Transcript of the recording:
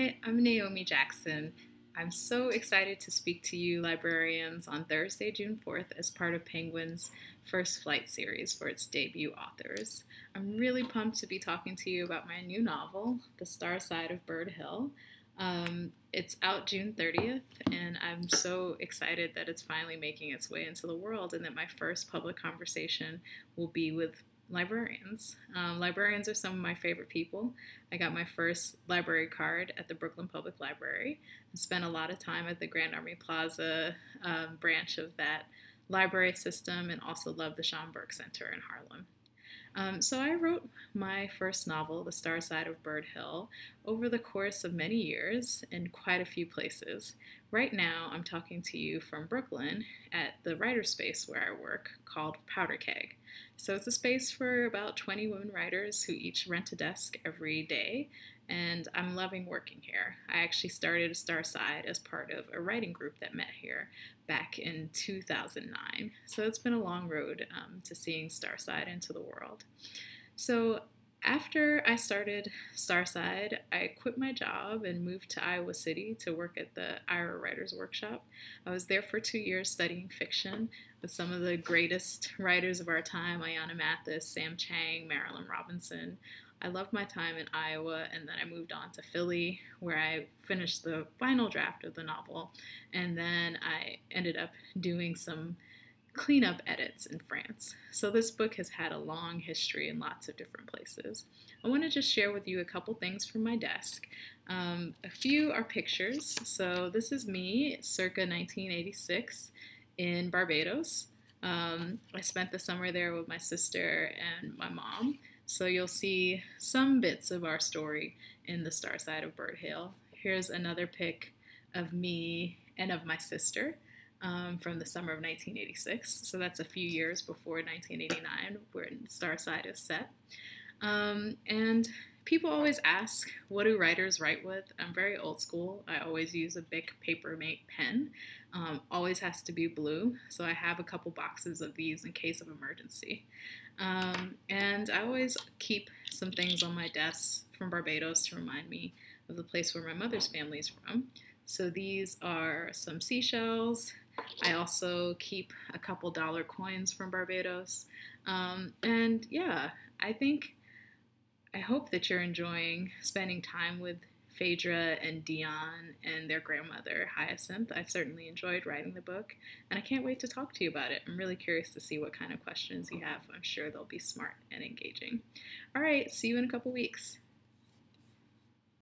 Hi, I'm Naomi Jackson. I'm so excited to speak to you, librarians, on Thursday, June 4th, as part of Penguin's First Flight series for its debut authors. I'm really pumped to be talking to you about my new novel, The Star Side of Bird Hill. It's out June 30th, and I'm so excited that it's finally making its way into the world and that my first public conversation will be with librarians. Librarians are some of my favorite people. I got my first library card at the Brooklyn Public Library and spent a lot of time at the Grand Army Plaza branch of that library system, and also love the Schomburg Center in Harlem. So I wrote my first novel, The Star Side of Bird Hill, over the course of many years in quite a few places. Right now, I'm talking to you from Brooklyn at the writer space where I work called Powder Keg. So it's a space for about 20 women writers who each rent a desk every day, and I'm loving working here. I actually started Star Side as part of a writing group that met here back in 2009. So it's been a long road to seeing Starside into the world. So after I started Starside, I quit my job and moved to Iowa City to work at the Ira Writers Workshop. I was there for 2 years studying fiction with some of the greatest writers of our time: Ayanna Mathis, Sam Chang, Marilyn Robinson. I loved my time in Iowa, and then I moved on to Philly, where I finished the final draft of the novel, and then I ended up doing some cleanup edits in France. So this book has had a long history in lots of different places. I want to just share with you a couple things from my desk. A few are pictures. So this is me circa 1986 in Barbados. I spent the summer there with my sister and my mom. So you'll see some bits of our story in The Star Side of Bird Hill. Here's another pic of me and of my sister from the summer of 1986. So that's a few years before 1989, when Star Side is set. And people always ask, what do writers write with? I'm very old school. I always use a Bic Papermate pen. Always has to be blue. So I have a couple boxes of these in case of emergency. And I always keep some things on my desk from Barbados to remind me of the place where my mother's family is from. So these are some seashells. I also keep a couple dollar coins from Barbados. And yeah, I hope that you're enjoying spending time with Phaedra and Dion and their grandmother, Hyacinth. I certainly enjoyed writing the book, and I can't wait to talk to you about it. I'm really curious to see what kind of questions you have. I'm sure they'll be smart and engaging. All right, see you in a couple weeks.